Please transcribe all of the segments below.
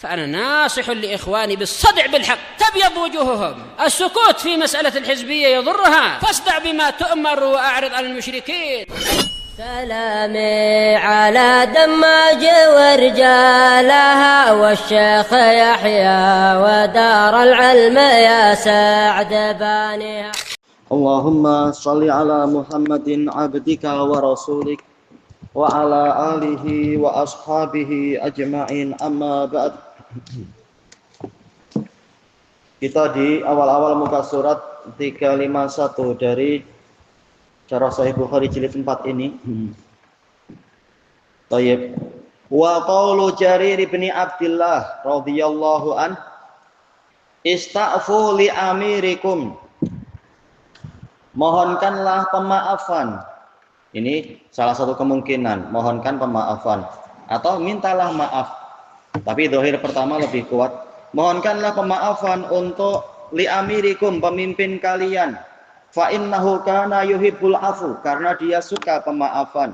فأنا ناصح لإخواني بالصدع بالحق تبيض وجوههم. السكوت في مسألة الحزبية يضرها، فاصدع بما تؤمر وأعرض عن المشركين. سلامي على دماج ورجالها والشيخ يحيى ودار العلم يا سعد بانيها. اللهم صل على محمد عبدك ورسولك وعلى آله وأصحابه أجمعين amma ba'd. Kita di awal-awal muka surat 351 dari Syarah Sahih Bukhari jilid 4 ini. Tayyib. Wa qaulu Jarir bin Abdullah radhiyallahu an ista'fu li amirikum. Mohonkanlah pemaafan. Ini salah satu kemungkinan, mohonkan pemaafan atau mintalah maaf. Tapi dohir pertama lebih kuat. Mohonkanlah pemaafan untuk li amirikum, pemimpin kalian. Fa innahu kana yuhibbul afu, karena dia suka pemaafan.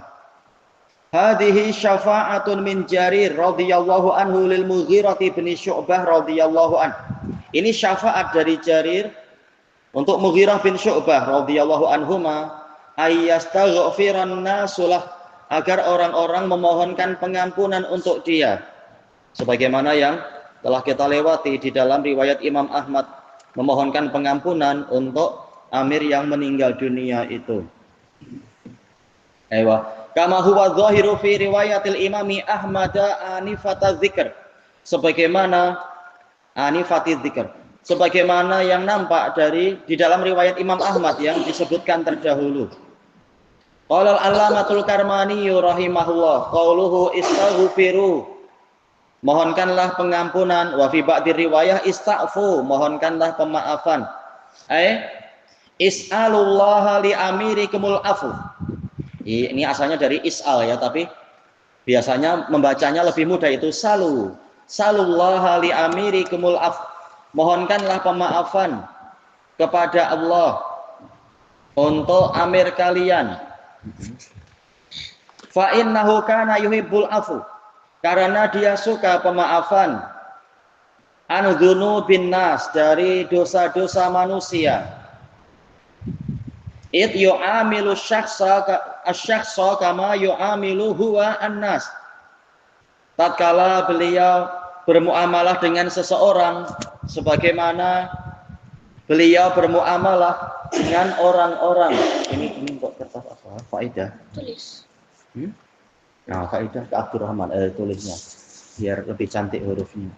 Hadhihi syafa'atun min Jarir radhiyallahu anhu lil Mughirah bin Syu'bah radhiyallahu an. Ini syafaat dari Jarir untuk Mughirah bin Syu'bah radhiyallahu anhuma, ayyastaghfiran nasulah, agar orang-orang memohonkan pengampunan untuk dia. Sebagaimana yang telah kita lewati di dalam riwayat Imam Ahmad, memohonkan pengampunan untuk Amir yang meninggal dunia itu. Aywa, kama huwa zahiru fi riwayatil Imami Ahmad anifata dzikr, sebagaimana anifati dzikr, sebagaimana yang nampak dari di dalam riwayat Imam Ahmad yang disebutkan terdahulu. Qala al-Allamatul Karmani rahimahullah, qauluhu istaghfiru, mohonkanlah pengampunan, wa fi ba'di riwayah ista'fu, mohonkanlah pemaafan. Is'alullaha li amirikumul afu. Ini asalnya dari is'al ya, tapi biasanya membacanya lebih mudah, itu salu. Salullaha li amirikumul afu. Mohonkanlah pemaafan kepada Allah untuk amir kalian. Fa innahu kana yuhibbul afu, karena dia suka pemaafan. An dzunubin nas, dari dosa-dosa manusia. It yu'amilu syakhsa kama yu'amilu huwa an-nas. Tatkala beliau bermuamalah dengan seseorang sebagaimana beliau bermuamalah dengan orang-orang. Ini kok kertas apa? Faidah. Tulis. Nah, faidah ke Abdurrahman, tulisnya biar lebih cantik hurufnya.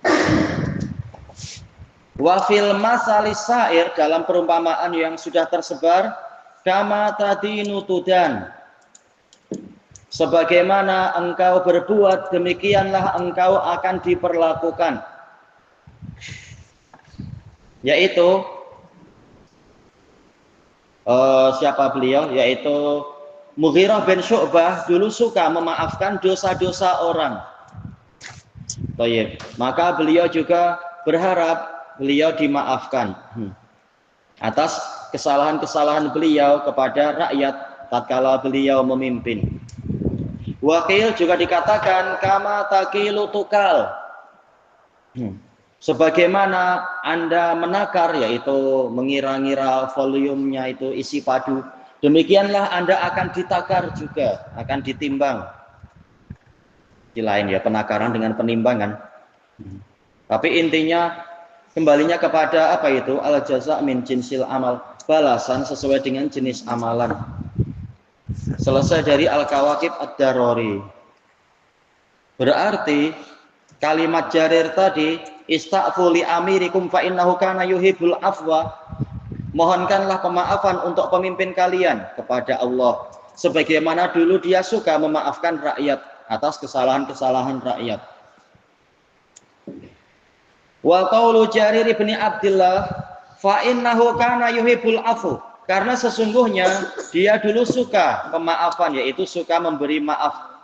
Wa fil masalis sair, dalam perumpamaan yang sudah tersebar, kama tadinu tudan, sebagaimana engkau berbuat demikianlah engkau akan diperlakukan. Yaitu siapa beliau? Yaitu Mughirah bin Syu'bah dulu suka memaafkan dosa-dosa orang. Baik, maka beliau juga berharap beliau dimaafkan atas kesalahan-kesalahan beliau kepada rakyat tatkala beliau memimpin. Wakil juga dikatakan kama takilu tukal, sebagaimana Anda menakar, yaitu mengira-ngira volumenya itu isi padu, demikianlah Anda akan ditakar juga, akan ditimbang. Di lain ya, penakaran dengan penimbangan. Tapi intinya kembalinya kepada apa itu? Al jaza min jinsil amal, balasan sesuai dengan jenis amalan. Selesai dari Al-Kawakib Ad-Darori. Berarti kalimat Jarir tadi, ista'fu li amirikum fa innahu kana yuhibbul afwa, mohonkanlah pemaafan untuk pemimpin kalian kepada Allah, sebagaimana dulu dia suka memaafkan rakyat atas kesalahan-kesalahan rakyat. Wa qaulu Jarir bin Abdullah fa innahu kana yuhibbul afu, karena sesungguhnya dia dulu suka pemaafan, yaitu suka memberi maaf.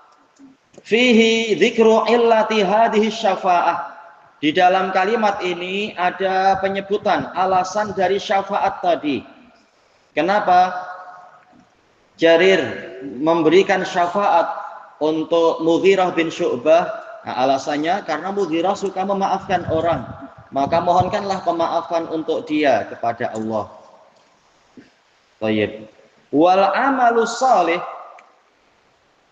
Fihi dzikru illati hadhihi syafa'ah, di dalam kalimat ini ada penyebutan alasan dari syafaat tadi. Kenapa Jarir memberikan syafaat untuk Mughirah bin Syu'bah Nah, alasannya karena Mughirah suka memaafkan orang, maka mohonkanlah pemaafan untuk dia kepada Allah. Baik. Wal amalu shalih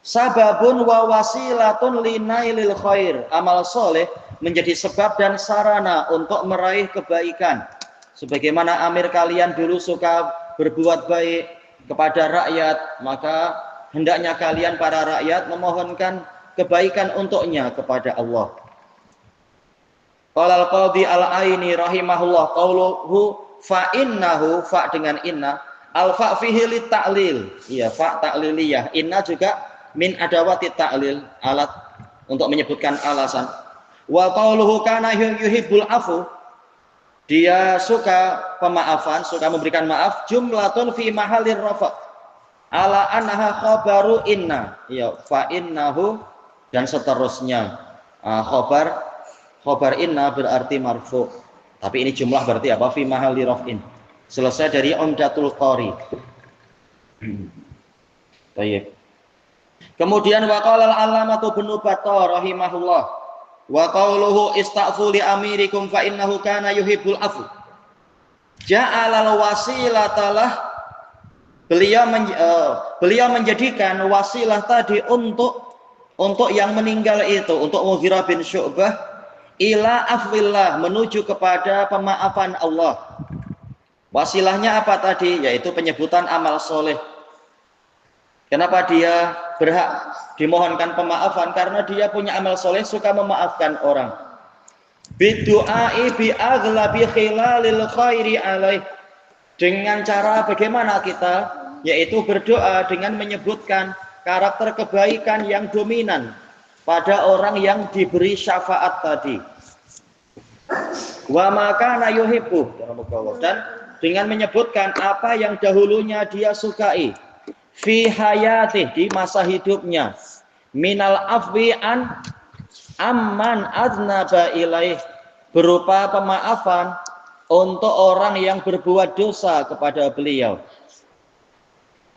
sababun wa wasilatun linailil khair. Amal soleh menjadi sebab dan sarana untuk meraih kebaikan. Sebagaimana Amir kalian dulu suka berbuat baik kepada rakyat, maka hendaknya kalian para rakyat memohonkan kebaikan untuknya kepada Allah. Qala al-Qadhi al-Aini rahimahullah qauluhu fa innahu, fa dengan inna, al-fa fihi lit ta'lil. Iya, fa ta'liliyah. Inna juga min adawati ta'lil, alat untuk menyebutkan alasan. Wa qauluhu kana yuhibbul afu, dia suka pemaafan, suka memberikan maaf, jumlatun fi mahallir rafa ala annaha khabaru inna. Ya, fa innahu dan seterusnya. Khobar inna berarti marfu. Tapi ini jumlah berarti apa? Fi mahalli raf'in. Selesai dari Umdatul Qari. Baik. Kemudian wa qala al-allamatu Ibnu Battah rahimahullah wa qauluhu istaghfu li amirikum fa innahu kana yuhibbul afu. Ja'alal wasilatalah, beliau menjadikan wasilah tadi untuk yang meninggal itu, untuk Mughirah bin Syu'bah, ila afwillah, menuju kepada pemaafan Allah. Wasilahnya apa tadi? Yaitu penyebutan amal soleh. Kenapa dia berhak dimohonkan pemaafan? Karena dia punya amal soleh, suka memaafkan orang. Bidu'ai bi aghlabi khilalil khairi alaih. Dengan cara bagaimana kita? Yaitu berdoa dengan menyebutkan karakter kebaikan yang dominan pada orang yang diberi syafaat tadi. Wa makana yuhibbu, dan dengan menyebutkan apa yang dahulunya dia sukai fi hayatih, di masa hidupnya, minal afwi an amman adnaba ilaih, berupa pemaafan untuk orang yang berbuat dosa kepada beliau.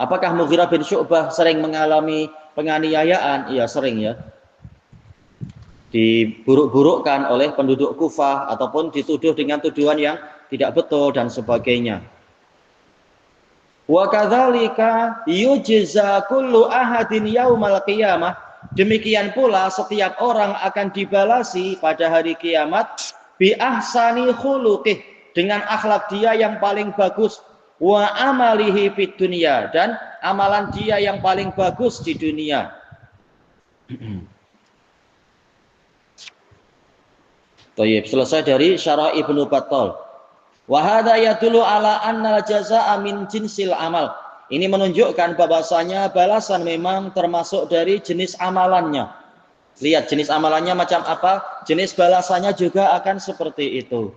Apakah Mughirah bin Syu'bah sering mengalami penganiayaan? Iya, sering ya. Diburuk-burukkan oleh penduduk Kufah ataupun dituduh dengan tuduhan yang tidak betul dan sebagainya. Wa kadzalika yujza kullu ahadin yaumal qiyamah. Demikian pula setiap orang akan dibalasi pada hari kiamat bi ahsani khuluqih, dengan akhlak dia yang paling bagus, wa amalihi fid dunya, dan amalan dia yang paling bagus di dunia. Baik, selesai dari Syarah Ibnu Battal. Wa hadza yadullu ala annal jazaa'a min jinsil amal. Ini menunjukkan bahwasanya balasan memang termasuk dari jenis amalannya. Lihat jenis amalannya macam apa, jenis balasannya juga akan seperti itu.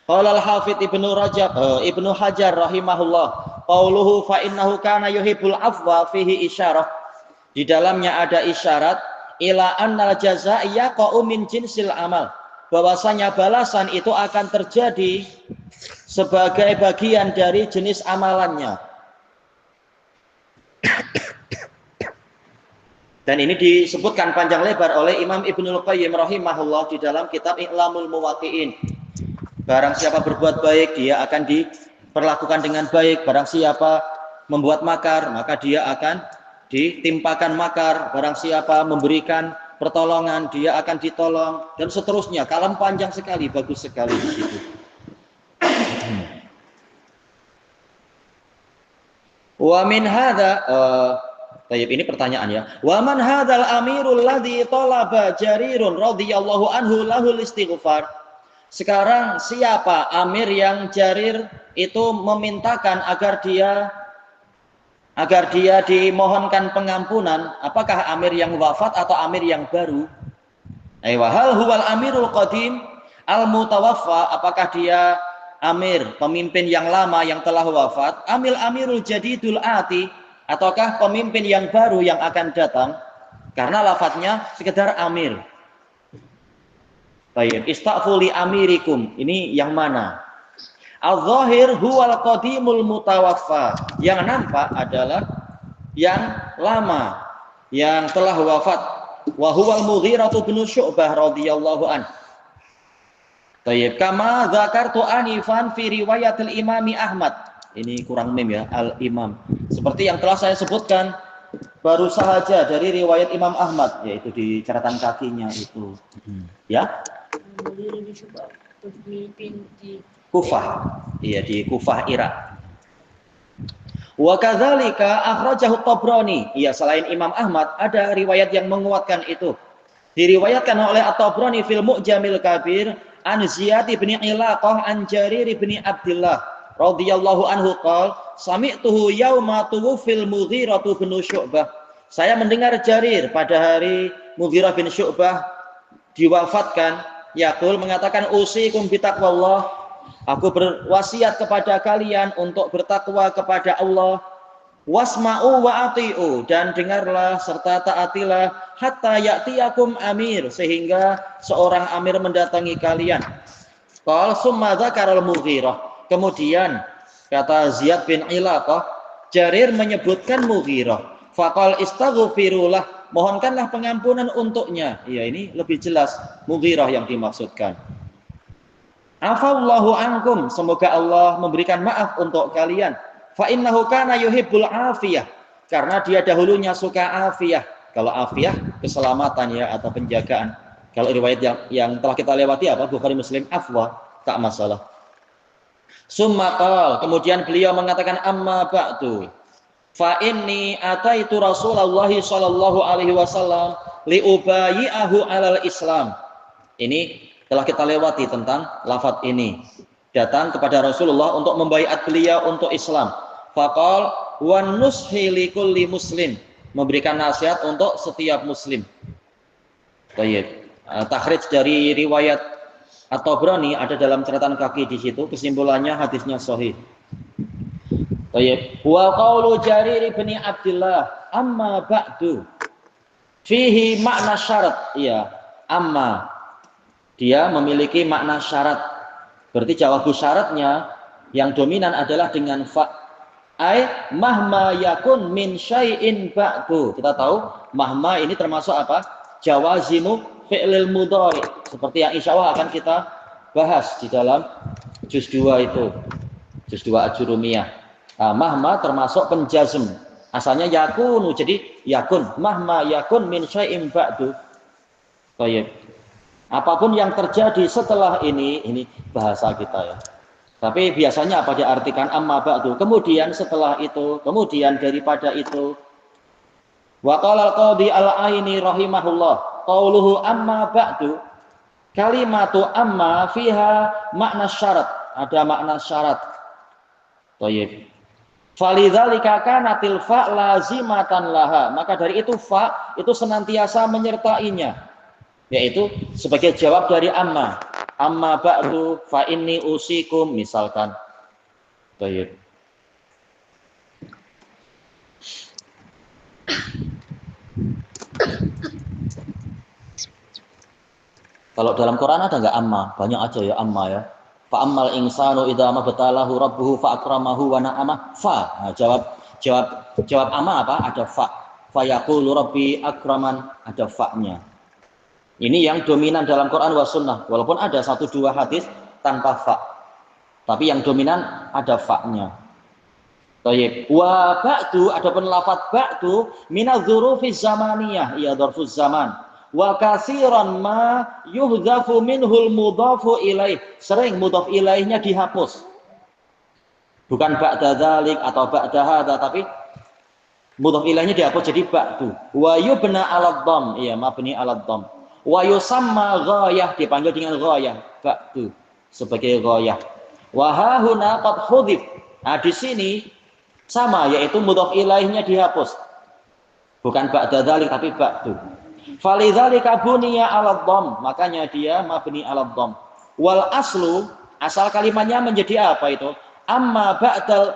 Qala al-Hafidz Ibnu Hajar rahimahullah, qauluhu fa innahu kana yuhibbul afwa fihi isyarah. Di dalamnya ada isyarat ila annal jazaa yaqa'u min jinsil amal, bahwasanya balasan itu akan terjadi sebagai bagian dari jenis amalannya. Dan ini disebutkan panjang lebar oleh Imam Ibnul Qayyim rahimahullah di dalam kitab I'lamul Muwaqqi'in. Barang siapa berbuat baik, dia akan diperlakukan dengan baik. Barang siapa membuat makar, maka dia akan ditimpakan makar. Barang siapa memberikan pertolongan, dia akan ditolong, dan seterusnya. Kalam panjang sekali, bagus sekali di situ. Wa min hadza, ini pertanyaan ya. Wa man hadzal amirul ladzi talaba Jarirun radhiyallahu anhu lahul istighfar. Sekarang siapa amir yang Jarir itu memintakan agar dia dimohonkan pengampunan? Apakah amir yang wafat atau amir yang baru? Hal huwal amirul qadim al mutawaffa, apakah dia amir pemimpin yang lama yang telah wafat, amirul jadidul ati, ataukah pemimpin yang baru yang akan datang? Karena lafadznya sekedar amir. Baik, istaghfu li amirikum, ini yang mana? Al-zahir huwal qadimul mutawaffa, yang nampak adalah yang lama yang telah wafat. wa huwal Mughirah bin Syu'bah radhiyallahu an. Tayyib, kama dzakartu anifan fi riwayatil Imami Ahmad. Ini kurang mem ya, al-Imam. Seperti yang telah saya sebutkan baru saja dari riwayat Imam Ahmad, yaitu di catatan kakinya itu. Ya? Kufah. Iya, di Kufah, Irak. Wa kadzalika akhrajahu Tabrani. Iya, selain Imam Ahmad ada riwayat yang menguatkan itu. Diriwayatkan oleh At-Tabrani fil Mu'jamil Kabir an Ziyad bin Ilaqah an Jarir bin Abdullah radhiyallahu anhu qala sami'tuhu yauma tuwfil Mughirah bin Syu'bah. Saya mendengar Jarir pada hari Mughirah bin Syu'bah diwafatkan, yaqul mengatakan usikum bitaqwallah, aku berwasiat kepada kalian untuk bertakwa kepada Allah. Wasma'u wa ati'u, dan dengarlah serta taatilah, hatta ya'tiyakum amir, sehingga seorang amir mendatangi kalian. Qal summa dzakaral Mughirah. Kemudian kata Ziyad bin Ilaqah, Jarir menyebutkan Mughirah. Faqal istaghfirullah, mohonkanlah pengampunan untuknya. Ya, ini lebih jelas Mughirah yang dimaksudkan. Afallahu ankum, semoga Allah memberikan maaf untuk kalian. Fa innahu kana yuhibbul afiyah, karena dia dahulunya suka afiyah. Kalau afiyah keselamatan ya, atau penjagaan. Kalau riwayat yang telah kita lewati apa? Bukhari Muslim, afwa, tak masalah. Summa qala, kemudian beliau mengatakan amma ba'du. Fa inni ataitu Rasulullah sallallahu alaihi wasallam li ubayyi'ahu 'alal Islam. Ini telah kita lewati tentang lafaz ini. Datang kepada Rasulullah untuk membaiat beliau untuk Islam. Faqal wan nushi likulli muslim, memberikan nasihat untuk setiap muslim. Baik. Takhrij dari riwayat At-Tabrani ada dalam catatan kaki di situ, kesimpulannya hadisnya sahih. Baik. Wa qaulu Jarir bin Abdullah amma ba'du fihi makna syarat. Iya, amma dia memiliki makna syarat. Berarti jawabu syaratnya yang dominan adalah dengan fa. Ai mahma yakun min syai'in ba'du. Kita tahu mahma ini termasuk apa? Jawazimu fi'lil mudhari. Seperti yang insyaallah akan kita bahas di dalam juz 2 itu. Juz 2 Ajurumiyah. Nah, mahma termasuk penjazm. Asalnya yakunu, jadi yakun. Mahma yakun min syai'in ba'du. Baik. Apapun yang terjadi setelah ini bahasa kita ya. Tapi biasanya apa diartikan amma ba'du? Kemudian setelah itu, kemudian daripada itu. Wa qala al-qadhi al-Aini rahimahullah, qauluhu amma ba'du, kalimatu amma fiha makna syarat, ada makna syarat. Baik. Falidzalika kanatil fa lazimatan laha, maka dari itu fa itu senantiasa menyertainya. Yaitu sebagai jawab dari amma ba'du fa inni usikum, misalkan. Baik. Kalau dalam Quran ada nggak amma? Banyak aja ya amma ya. Fa ammal insanu idza mabtalahu rabbuhu fa akramahu wa na'ama fa. Nah, jawab amma apa? Ada fa. Fa yaqulu rabbi akraman, ada fa-nya. Ini yang dominan dalam Quran wa sunnah. Walaupun ada 1-2 hadis tanpa fa. Tapi yang dominan ada fa-nya. Baik. Wa ba'du, adapun lafaz ba'du minadz dzurufiz zamaniyah, ya dzarfuz zaman. Wa katsiran ma yuhdzafu minhul mudhafu ilaih. Sering mudhaf ilaihnya dihapus. Bukan ba'da dzalik atau ba'da hadza, tapi mudhaf ilaihnya dihapus jadi ba'du. Wa yubna 'alad dhamm, iya mabni 'alad dhamm. Wa yusamma ghayah, dipanggil dengan ghayah, ba'du, sebagai ghayah. Wa hahuna qad hudhif. Nah, di sini sama, yaitu mudhaf ilaihnya dihapus. Bukan ba'da dzalik tapi ba'du. Falidzalika buniya 'alad dhamm, makanya dia mabni 'alad dhamm. Wal aslu, asal kalimatnya menjadi apa itu? Amma ba'dal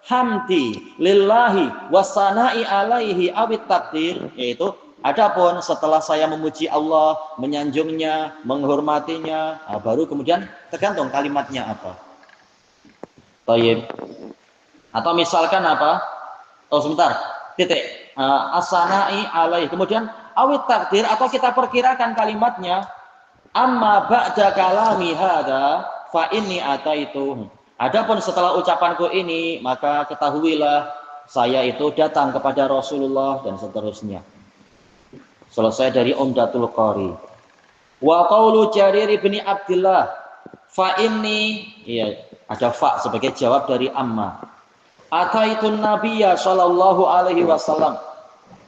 hamdi lillahi wasana'i alaihi awit takdir, yaitu adapun setelah saya memuji Allah, menyanjungnya, menghormatinya, nah, baru kemudian tergantung kalimatnya apa. Baik. Atau misalkan apa? Oh sebentar, titik. As-sana'i alaih. Kemudian awit takdir atau kita perkirakan kalimatnya, amma ba'da kalami hadza fa inni ataitu. Adapun setelah ucapanku ini, maka ketahuilah saya itu datang kepada Rasulullah dan seterusnya. Selesai dari Umdatul Qari. Wa qaulu Jarir bin Abdullah fa inni, iya ada fa sebagai jawab dari amma. Ataitun nabiyya sallallahu alaihi wasallam.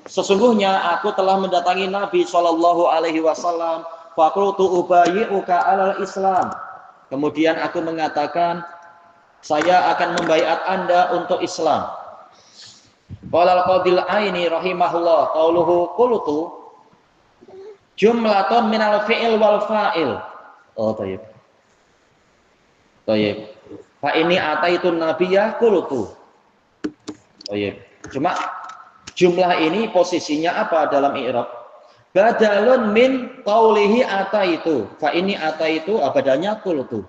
Sesungguhnya aku telah mendatangi Nabi sallallahu alaihi wasallam, faqultu ubayyi'uka 'alal Islam. Kemudian aku mengatakan, saya akan membaiat Anda untuk Islam. Qala al-Qadil Aini rahimahullah, qauluhu qultu jumlatun minal fi'il wal fa'il. Oh, baik. Baik. Fa ini ataitun nabiyya qultu. Oh iya. Cuma jumlah ini posisinya apa dalam i'rab? Badalun min qaulihi ataitu. Fa ini ataitu abadanya qultu.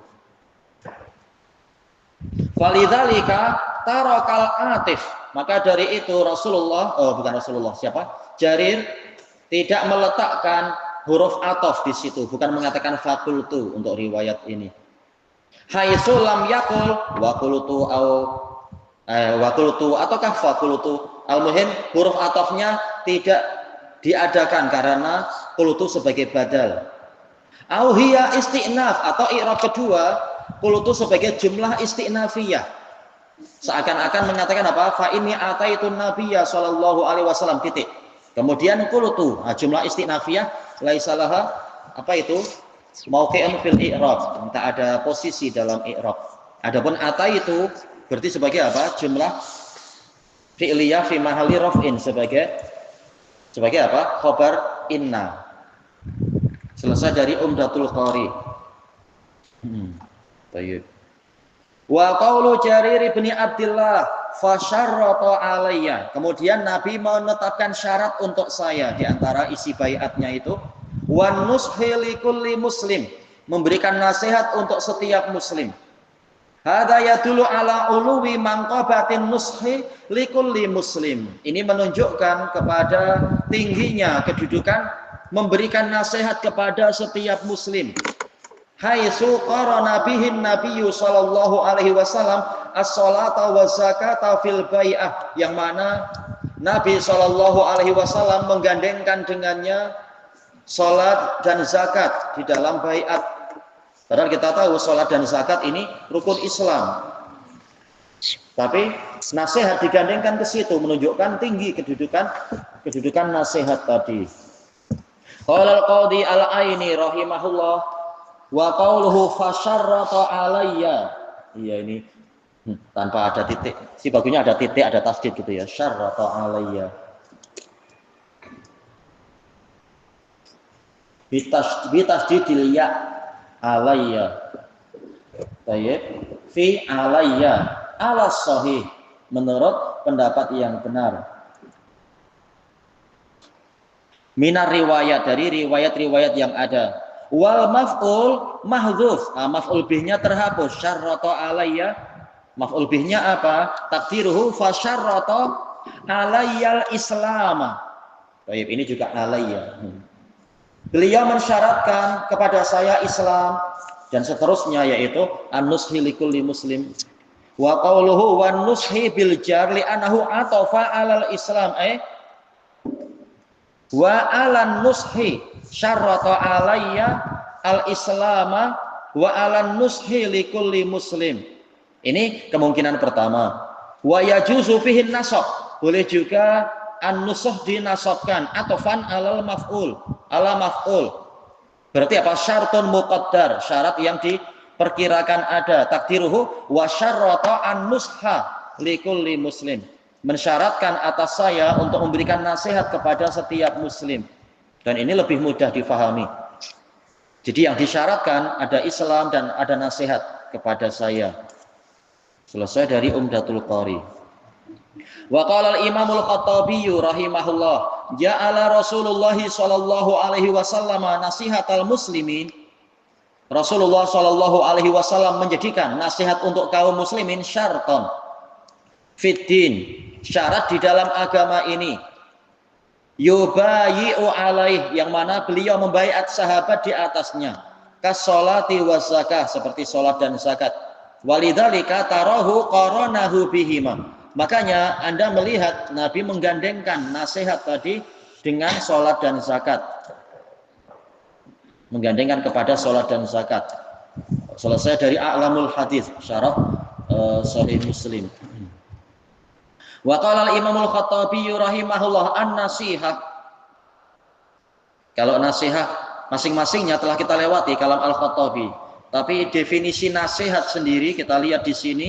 Falidzalika tarakal atif. Maka dari itu Rasulullah, bukan Rasulullah, siapa? Jarir tidak meletakkan huruf ataf di situ, bukan mengatakan fakultu untuk riwayat ini. Haitsu lam yaqul wa qultu ataukah fakultu. Al-muhim huruf atafnya tidak diadakan karena qultu sebagai badal. Au hiya istinaf atau i'rab kedua, qultu sebagai jumlah istinafiyah. Seakan-akan mengatakan apa? Fa inni ataitun nabiyya sallallahu alaihi wasallam titik. Kemudian qultu, jumlah istinafiyah laisa laha apa itu? Mauqi'un fil i'rab, tak ada posisi dalam i'rab. Adapun ataitu berarti sebagai apa? Jumlah fi'liyah fi mahalli raf'in sebagai apa? Khabar inna. Selesai dari Umdatul Qari. Baik. Wa qaulu Jarir bin Abdullah fa syarrata alayya. Kemudian Nabi menetapkan syarat untuk saya di antara isi baiatnya itu wan nushi likulli muslim, memberikan nasihat untuk setiap muslim. Hadza yadullu ala uluwi manqabatin nushi likulli muslim. Ini menunjukkan kepada tingginya kedudukan memberikan nasihat kepada setiap muslim. Haitsu qarana bihin nabiyyu sallallahu alaihi wasallam as-salata wa zakata fil bai'ah, yang mana Nabi sallallahu alaihi wasallam menggandengkan dengannya salat dan zakat di dalam baiat. Padahal kita tahu salat dan zakat ini rukun Islam. Tapi nasihat digandengkan ke situ menunjukkan tinggi kedudukan nasihat tadi. Qala al-Qadhi al-Aini rahimahullah wa qauluhu fasyarrata alayya. Iya ini tanpa ada titik. Si bagusnya ada titik, ada tasdid gitu ya. Syarrata alayya. Bitasdidil ya alayya. Baik. Fi alayya ala sahih, menurut pendapat yang benar. Minar riwayat, dari riwayat-riwayat yang ada. Wal maf'ul mahdzuf, maf'ul bihnya terhapus. Syarrata alayya, maf'ul bihnya apa? Takdiruhu fa syarrata alayyal islam. Baik, ini juga alayya. Beliau mensyaratkan kepada saya Islam dan seterusnya, yaitu an-nushi likulli muslim. Wa qauluhu wan nushi bil jar li annahu atafa 'alal islam wa 'alan nushi syarrata alayya al-islama wa 'alan nushi likulli muslim. Ini kemungkinan pertama. Wa yajuzu fihi nasab, boleh juga an-nusuh dinasabkan atofan alal maf'ul, ala maf'ul. Berarti apa? Syartun muqaddar, syarat yang diperkirakan ada. Takdiruhu wa syarrata an-nusha likulli muslim, mensyaratkan atas saya untuk memberikan nasihat kepada setiap muslim. Dan ini lebih mudah difahami. Jadi yang disyaratkan ada Islam dan ada nasihat kepada saya. Selesai dari Umdatul Qari. Wa qala al-Imam al-Khattabi rahimahullah, ja'ala Rasulullah sallallahu alaihi wasallam nasihatal muslimin. Rasulullah sallallahu alaihi wasallam menjadikan nasihat untuk kaum muslimin syarton fiddin, syarat di dalam agama ini. yubayyi'u alaih, yang mana beliau membaiat sahabat di atasnya, kasolati was zakah, seperti sholat dan zakat. Walidzalika tarahu qaranahu bihima, makanya Anda melihat Nabi menggandengkan nasihat tadi dengan sholat dan zakat, menggandengkan kepada sholat dan zakat. Selesai dari A'lamul Hadis, syarah Sahih Muslim. Wa qala al-Imam al-Khattabi rahimahullah an-nasihah. Kalau nasihat masing-masingnya telah kita lewati kalam al-Khattabi. Tapi definisi nasihat sendiri kita lihat di sini.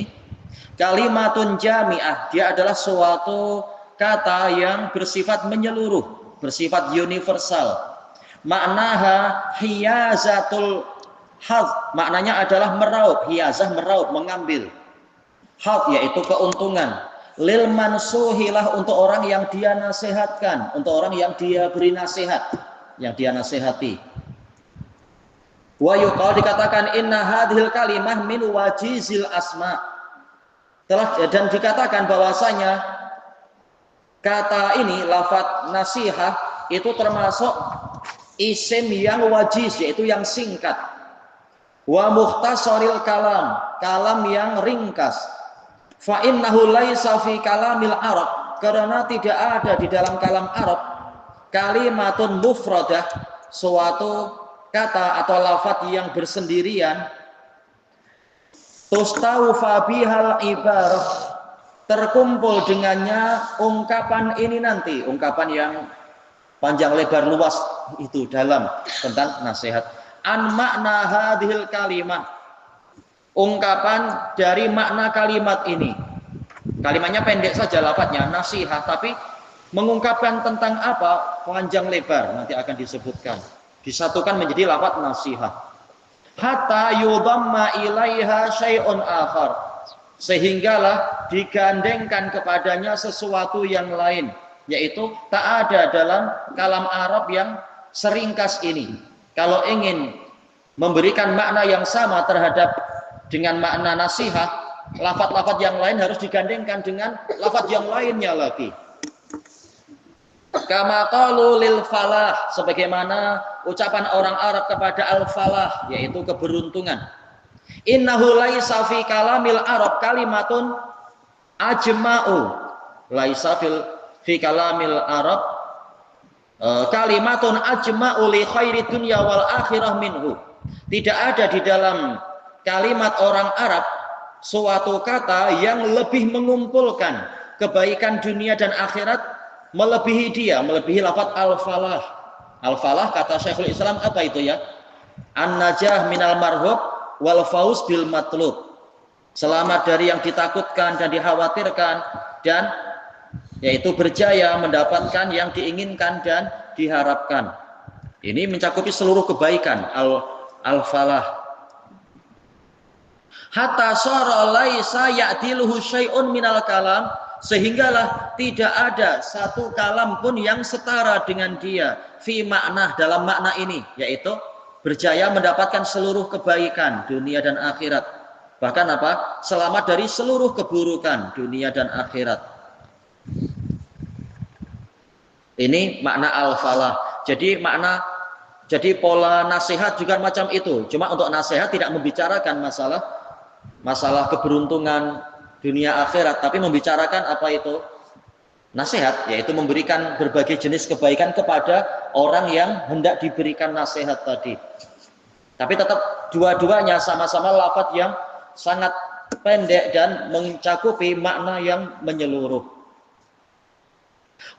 Kalimatun jami'ah, dia adalah suatu kata yang bersifat menyeluruh, bersifat universal. Maknaha hiyazatul hadz, maknanya adalah meraup, hiyazah meraup, mengambil. Hadz yaitu keuntungan. Lil mansuhilah, untuk orang yang dia nasihatkan, untuk orang yang dia beri nasihat, yang dia nasihati. Wa yuqal, dikatakan inna hadhil kalimah min wajizil asma. Dan dikatakan bahwasanya kata ini, lafaz nasihah, itu termasuk isim yang wajiz, yaitu yang singkat. Wa mukhtasaril kalam, kalam yang ringkas. Fa innahu laisa fi kalamil Arab, karena tidak ada di dalam kalam Arab kalimatun mufradah, suatu kata atau lafaz yang bersendirian, tustawfa bihal ibarah, terkumpul dengannya ungkapan ini nanti, ungkapan yang panjang lebar luas itu dalam tentang nasihat. An makna hadhil kalimah, ungkapan dari makna kalimat ini. Kalimatnya pendek saja lafadznya nasihat, tapi mengungkapkan tentang apa panjang lebar, nanti akan disebutkan. Disatukan menjadi lafadz nasihat. Hatta yudamma ilaiha syai'un akhar, sehinggalah digandengkan kepadanya sesuatu yang lain, yaitu tak ada dalam kalam Arab yang seringkas ini. Kalau ingin memberikan makna yang sama terhadap dengan makna nasihat, lafadz-lafadz yang lain harus digandengkan dengan lafadz yang lainnya lagi. Kama qalu lil falah, sebagaimana ucapan orang Arab kepada al-falah, yaitu keberuntungan. Innahu laisa fi kalamil Arab kalimatun ajma'u, laisa fi kalamil Arab kalimatun ajma'u li khairi dunya wal akhirah minhu. Tidak ada di dalam kalimat orang Arab suatu kata yang lebih mengumpulkan kebaikan dunia dan akhirat melebihi dia, melebihi lafaz al-falah. Al-falah kata Syekhul Islam apa itu ya? An-najah minal marhub wal fauz bil matlub. Selamat dari yang ditakutkan dan dikhawatirkan, dan yaitu berjaya mendapatkan yang diinginkan dan diharapkan. Ini mencakupi seluruh kebaikan al-falah. Hatta sara laisa ya'tiluhu syai'un minal kalam, sehinggalah tidak ada satu kalam pun yang setara dengan dia fi makna, dalam makna ini, yaitu berjaya mendapatkan seluruh kebaikan dunia dan akhirat, bahkan apa, selamat dari seluruh keburukan dunia dan akhirat. Ini makna al-falah. Jadi pola nasihat juga macam itu, cuma untuk nasihat tidak membicarakan masalah keberuntungan dunia akhirat, tapi membicarakan apa itu nasihat, yaitu memberikan berbagai jenis kebaikan kepada orang yang hendak diberikan nasihat tadi. Tapi tetap dua-duanya sama-sama lafaz yang sangat pendek dan mencakupi makna yang menyeluruh.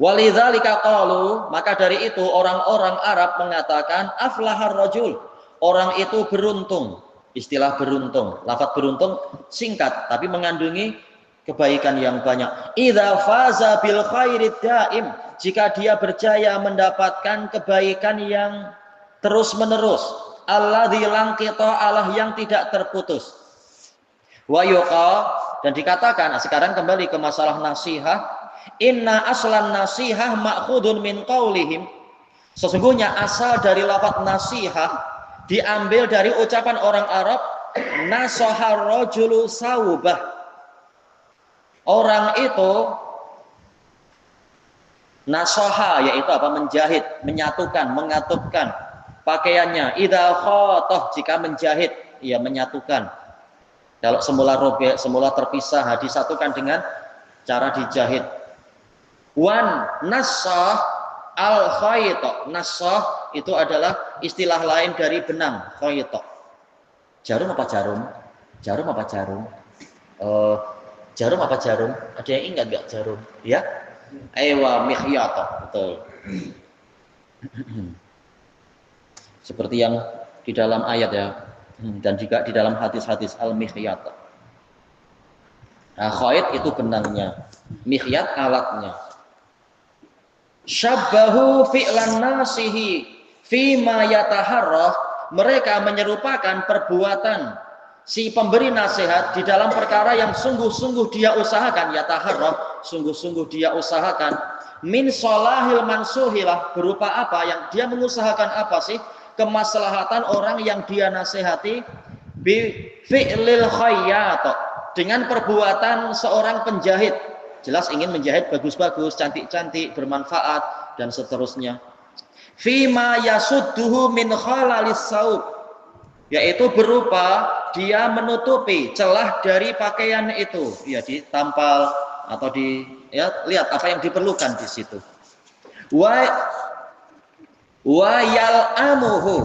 Walidzalika qalu, maka dari itu orang-orang Arab mengatakan aflahar rajul, orang itu beruntung. Istilah beruntung, lafaz beruntung singkat tapi mengandungi kebaikan yang banyak. Idza faza bil khairid daim, jika dia berjaya mendapatkan kebaikan yang terus-menerus. Alladzi langqita, Allah yang tidak terputus. Wa yuqa, dan dikatakan, nah sekarang kembali ke masalah nasihat. Inna aslan nasihah ma'khudun min qaulihim, sesungguhnya asal dari lafaz nasihat diambil dari ucapan orang Arab, nasahar rajulu saubah. Orang itu Nasoha yaitu apa? Menjahit, menyatukan, mengatupkan pakaiannya. Idza khatoh jika menjahit, ia menyatukan. Kalau semula robek, semula terpisah, disatukan dengan cara dijahit. Wan nassah al khayto. Nassah itu adalah istilah lain dari benang, khayto. Jarum apa jarum? Jarum apa jarum? Jarum apa jarum? Ada yang ingat nggak jarum? Ya? Ewa mikhyata, betul. Seperti yang di dalam ayat ya, dan juga di dalam hadis-hadis al-mikhyata. Nah, khayt itu benangnya, mikhyat alatnya. Syabbahu fi'lan nasihi fima yataharrah, mereka menyerupakan perbuatan si pemberi nasihat di dalam perkara yang sungguh-sungguh dia usahakan, yataharrah, sungguh-sungguh dia usahakan, min solahil mansuhilah, berupa apa yang dia mengusahakan, apa sih kemaslahatan orang yang dia nasihati, bi fi'lil khayyat, dengan perbuatan seorang penjahit, jelas ingin menjahit bagus-bagus, cantik-cantik, bermanfaat dan seterusnya. Fima yasudduhu min khalalis saub, yaitu berupa dia menutupi celah dari pakaian itu, ya ditampal atau lihat apa yang diperlukan di situ. Wa yal'amuhu,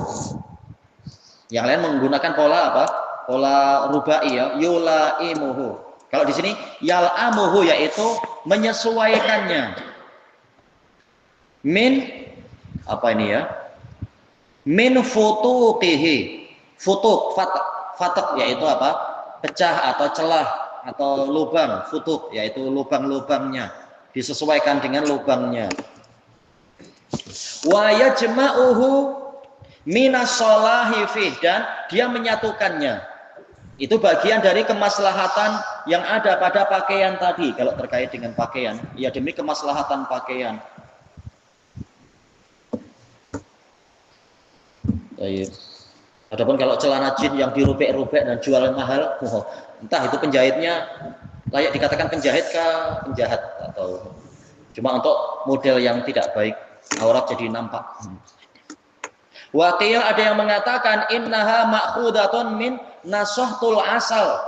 yang lain menggunakan pola apa? Pola rubai ya, yulaimuhu. Kalau di sini yal'amuhu yaitu menyesuaikannya. Min apa ini ya? Min futuqihi. Futuq, fatak yaitu apa? Pecah atau celah atau lubang. Futuq yaitu lubang-lubangnya, disesuaikan dengan lubangnya. Wa yajma'uhu minas sholahi fih, dan dia menyatukannya. Itu bagian dari kemaslahatan yang ada pada pakaian tadi. Kalau terkait dengan pakaian, ya demi kemaslahatan pakaian. Baik. Adapun kalau celana jin yang dirobek-robek dan jual mahal, entah itu penjahitnya layak dikatakan penjahit kah, penjahat, atau cuma untuk model yang tidak baik, aurat jadi nampak. Waqil, ada yang mengatakan innaha ma'khudatun min nasahtul asal,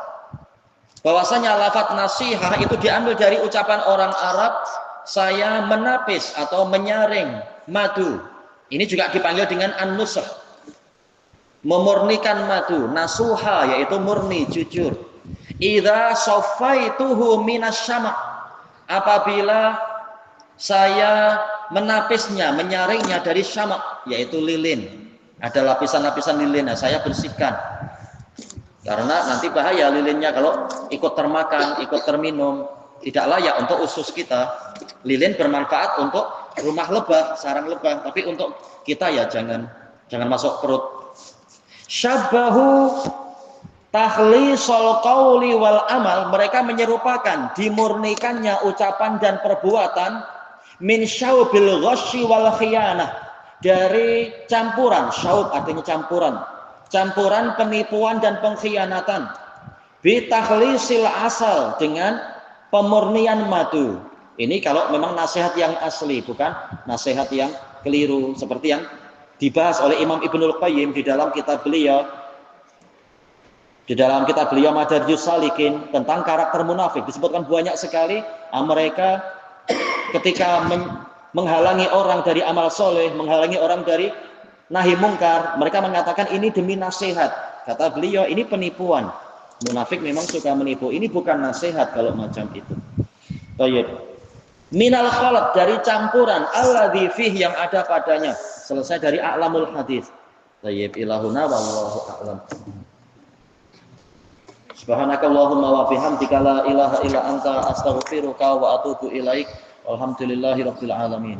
bahwasanya lafaz nasihah itu diambil dari ucapan orang Arab, saya menapis atau menyaring madu. Ini juga dipanggil dengan an-nusah, memurnikan madu. Nasuha yaitu murni, jujur. Idza safaituhu minasyama', apabila saya menapisnya, menyaringnya dari syama', yaitu lilin. Ada lapisan-lapisan lilin, nah saya bersihkan. Karena nanti bahaya lilinnya kalau ikut termakan, ikut terminum, tidak layak untuk usus kita. Lilin bermanfaat untuk rumah lebah, sarang lebah, tapi untuk kita ya jangan masuk perut. Syabbahu tahlisal qauli wal amal, mereka menyerupakan dimurnikannya ucapan dan perbuatan, min syaubil ghasyi wal khiyanah, dari campuran, syaub artinya campuran penipuan dan pengkhianatan, bi takhlisil asal, dengan pemurnian madu. Ini kalau memang nasihat yang asli, bukan nasihat yang keliru seperti yang dibahas oleh Imam Ibnul Qayyim di dalam kitab beliau Madarijus Salikin tentang karakter munafik. Disebutkan banyak sekali mereka ketika menghalangi orang dari amal soleh, menghalangi orang dari nahi mungkar, mereka mengatakan ini demi nasihat. Kata beliau, ini penipuan. Munafik memang suka menipu. Ini bukan nasihat kalau macam itu. Baik. Minal khalat, dari campuran, alladzi fih, yang ada padanya. Selesai dari a'lamul hadis. Baik, ilahuna wallahu a'lam. Subhanakallahumma wa bihamdika la ilaha illa anta astaghfiruka wa atubu ilaik. Alhamdulillahirabbil alamin.